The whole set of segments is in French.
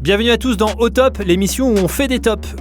Bienvenue à tous dans Au Top, l'émission où on fait des tops,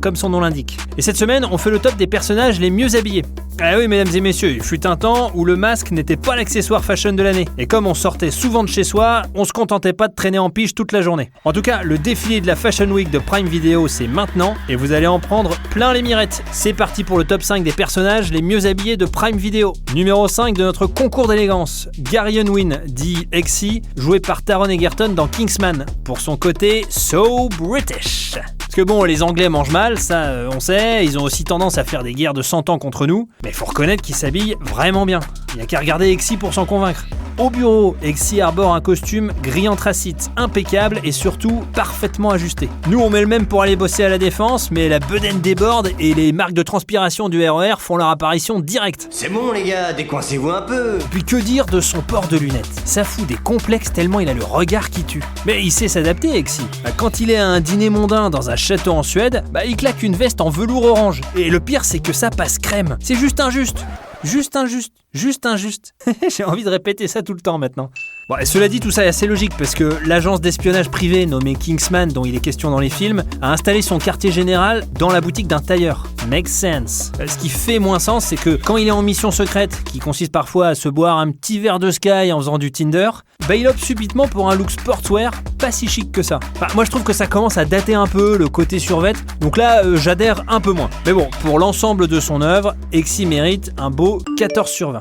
comme son nom l'indique. Et cette semaine, on fait le top des personnages les mieux habillés. Ah oui, mesdames et messieurs, il fut un temps où le masque n'était pas l'accessoire fashion de l'année. Et comme on sortait souvent de chez soi, on se contentait pas de traîner en pige toute la journée. En tout cas, le défilé de la Fashion Week de Prime Video, c'est maintenant, et vous allez en prendre plein les mirettes. C'est parti pour le top 5 des personnages les mieux habillés de Prime Video. Numéro 5 de notre concours d'élégance, Gary Unwin, dit Exy, joué par Taron Egerton dans Kingsman, pour son côté so British. Parce que bon, les Anglais mangent mal, ça on sait, ils ont aussi tendance à faire des guerres de 100 ans contre nous, mais faut reconnaître qu'ils s'habillent vraiment bien. Il n'y a qu'à regarder Exy pour s'en convaincre. Au bureau, Exy arbore un costume gris anthracite, impeccable et surtout parfaitement ajusté. Nous on met le même pour aller bosser à la défense, mais la bedaine déborde et les marques de transpiration du RER font leur apparition directe. C'est bon les gars, décoincez-vous un peu. Puis que dire de son port de lunettes? Ça fout des complexes tellement il a le regard qui tue. Mais il sait s'adapter, Exy. Quand il est à un dîner mondain dans un château en Suède, il claque une veste en velours orange. Et le pire c'est que ça passe crème. C'est juste injuste. Juste injuste. Juste injuste. J'ai envie de répéter ça tout le temps maintenant. Bon, et cela dit, tout ça est assez logique parce que l'agence d'espionnage privé nommée Kingsman, dont il est question dans les films, a installé son quartier général dans la boutique d'un tailleur. Makes sense. Ce qui fait moins sens, c'est que quand il est en mission secrète, qui consiste parfois à se boire un petit verre de Sky en faisant du Tinder, il opte subitement pour un look sportswear pas si chic que ça. Moi je trouve que ça commence à dater un peu le côté survêt, donc là j'adhère un peu moins. Mais bon, pour l'ensemble de son œuvre, Exy mérite un beau 14/20.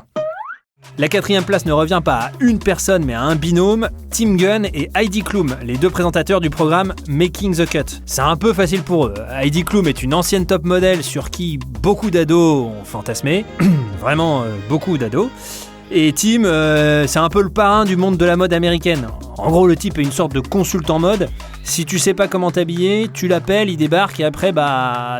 La 4e place ne revient pas à une personne mais à un binôme, Tim Gunn et Heidi Klum, les deux présentateurs du programme Making the Cut. C'est un peu facile pour eux. Heidi Klum est une ancienne top modèle sur qui beaucoup d'ados ont fantasmé, vraiment beaucoup d'ados. Et Tim, c'est un peu le parrain du monde de la mode américaine. En gros, le type est une sorte de consultant mode. Si tu sais pas comment t'habiller, tu l'appelles, il débarque et après,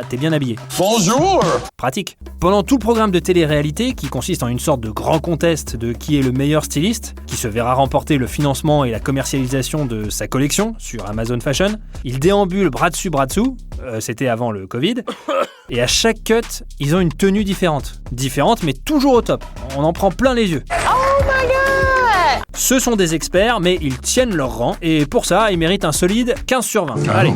t'es bien habillé. Bonjour! Pratique. Pendant tout le programme de télé-réalité, qui consiste en une sorte de grand contest de qui est le meilleur styliste, qui se verra remporter le financement et la commercialisation de sa collection sur Amazon Fashion, il déambule bras dessus, c'était avant le Covid, et à chaque cut, ils ont une tenue différente. Différente, mais toujours au top. On en prend plein les yeux. Oh my god! Ce sont des experts, mais ils tiennent leur rang, et pour ça, ils méritent un solide 15/20. Allez.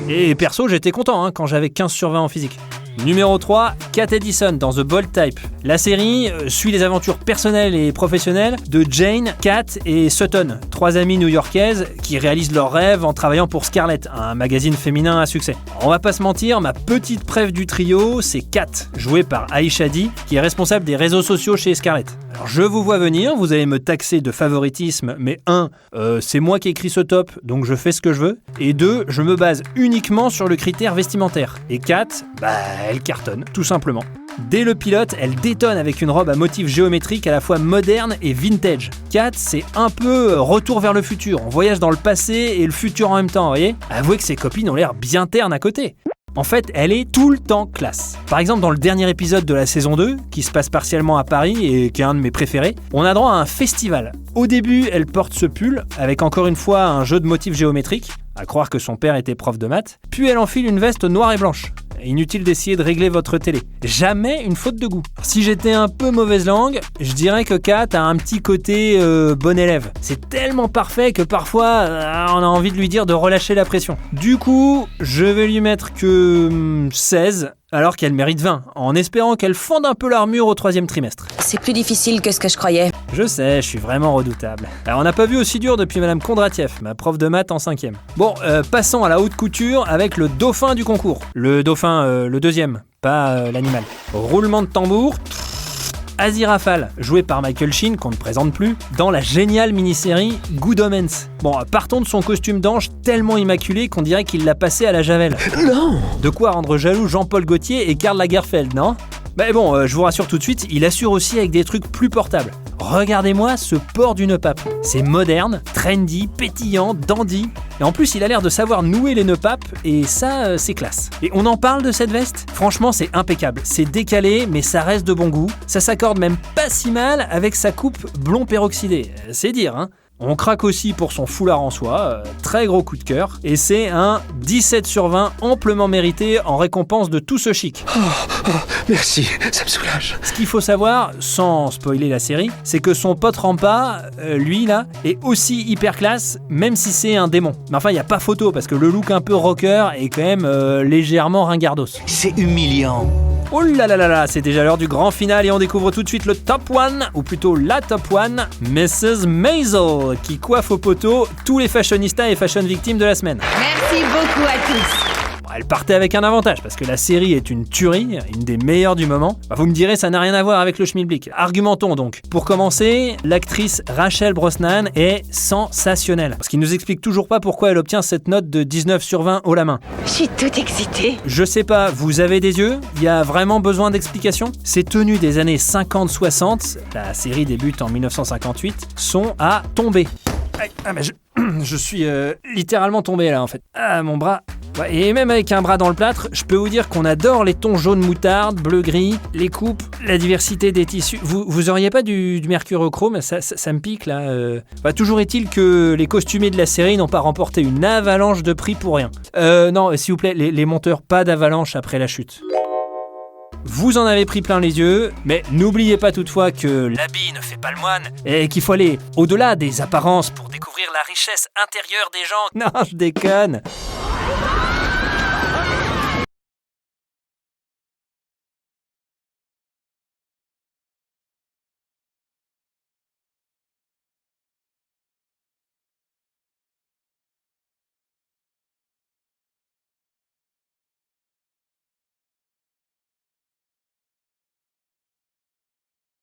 Et perso, j'étais content quand j'avais 15/20 en physique. Numéro 3, Kat Edison dans The Bold Type. La série suit les aventures personnelles et professionnelles de Jane, Kat et Sutton, 3 amies new-yorkaises qui réalisent leurs rêves en travaillant pour Scarlett, un magazine féminin à succès. On va pas se mentir, ma petite préf du trio, c'est Kat, jouée par Aisha Dee, qui est responsable des réseaux sociaux chez Scarlett. Alors je vous vois venir, vous allez me taxer de favoritisme, mais 1, c'est moi qui ai écrit ce top, donc je fais ce que je veux, et 2, je me base uniquement sur le critère vestimentaire. Et Kat, elle cartonne, tout simplement. Dès le pilote, elle détonne avec une robe à motifs géométriques à la fois moderne et vintage. Kat, c'est un peu retour vers le futur. On voyage dans le passé et le futur en même temps, vous voyez ? Avouez que ses copines ont l'air bien ternes à côté. En fait, elle est tout le temps classe. Par exemple, dans le dernier épisode de la saison 2, qui se passe partiellement à Paris et qui est un de mes préférés, on a droit à un festival. Au début, elle porte ce pull, avec encore une fois un jeu de motifs géométriques, à croire que son père était prof de maths, puis elle enfile une veste noire et blanche. Inutile d'essayer de régler votre télé. Jamais une faute de goût. Si j'étais un peu mauvaise langue, je dirais que Kat a un petit côté bon élève. C'est tellement parfait que parfois, on a envie de lui dire de relâcher la pression. Du coup, je vais lui mettre que 16, alors qu'elle mérite 20, en espérant qu'elle fonde un peu l'armure au 3e trimestre. C'est plus difficile que ce que je croyais. Je sais, je suis vraiment redoutable. Alors on n'a pas vu aussi dur depuis Madame Kondratiev, ma prof de maths en 5e. Bon, passons à la haute couture avec le dauphin du concours. Le dauphin, le 2e, pas l'animal. Roulement de tambour. Aziraphale, joué par Michael Sheen, qu'on ne présente plus, dans la géniale mini-série Good Omens. Bon, partons de son costume d'ange tellement immaculé qu'on dirait qu'il l'a passé à la javel. Non! De quoi rendre jaloux Jean-Paul Gaultier et Karl Lagerfeld, non ? Mais bon, je vous rassure tout de suite, il assure aussi avec des trucs plus portables. Regardez-moi ce port d'une pape. C'est moderne, trendy, pétillant, dandy. Et en plus, il a l'air de savoir nouer les nœuds papes, et ça, c'est classe. Et on en parle de cette veste ? Franchement, c'est impeccable. C'est décalé, mais ça reste de bon goût. Ça s'accorde même pas si mal avec sa coupe blond peroxydé. C'est dire, hein ? On craque aussi pour son foulard en soie, très gros coup de cœur, et c'est un 17 sur 20 amplement mérité en récompense de tout ce chic. Merci, ça me soulage. Ce qu'il faut savoir, sans spoiler la série, c'est que son pote Rampa, lui là, est aussi hyper classe, même si c'est un démon. Mais enfin, il n'y a pas photo, parce que le look un peu rocker est quand même légèrement ringardos. C'est humiliant. Oh là là là là, c'est déjà l'heure du grand final et on découvre tout de suite le top 1, ou plutôt la top 1, Mrs. Maisel, qui coiffe au poteau tous les fashionistas et fashion victimes de la semaine. Merci beaucoup à tous. Elle partait avec un avantage, parce que la série est une tuerie, une des meilleures du moment. Vous me direz, ça n'a rien à voir avec le schmilblick. Argumentons donc. Pour commencer, l'actrice Rachel Brosnahan est sensationnelle. Parce qu'il nous explique toujours pas pourquoi elle obtient cette note de 19 sur 20 haut la main. Je suis toute excitée. Je sais pas, vous avez des yeux? Il y a vraiment besoin d'explications? Ces tenues des années 50-60, la série débute en 1958, sont à tomber. Ah mais je suis littéralement tombé là en fait. Ah mon bras. Ouais, et même avec un bras dans le plâtre, je peux vous dire qu'on adore les tons jaune moutarde, bleu gris, les coupes, la diversité des tissus. Vous auriez pas du mercurochrome? Ça me pique là. Toujours est-il que les costumés de la série n'ont pas remporté une avalanche de prix pour rien. Non, s'il vous plaît, les monteurs, pas d'avalanche après la chute. Vous en avez pris plein les yeux, mais n'oubliez pas toutefois que l'habit ne fait pas le moine et qu'il faut aller au-delà des apparences pour découvrir la richesse intérieure des gens. Non, je déconne.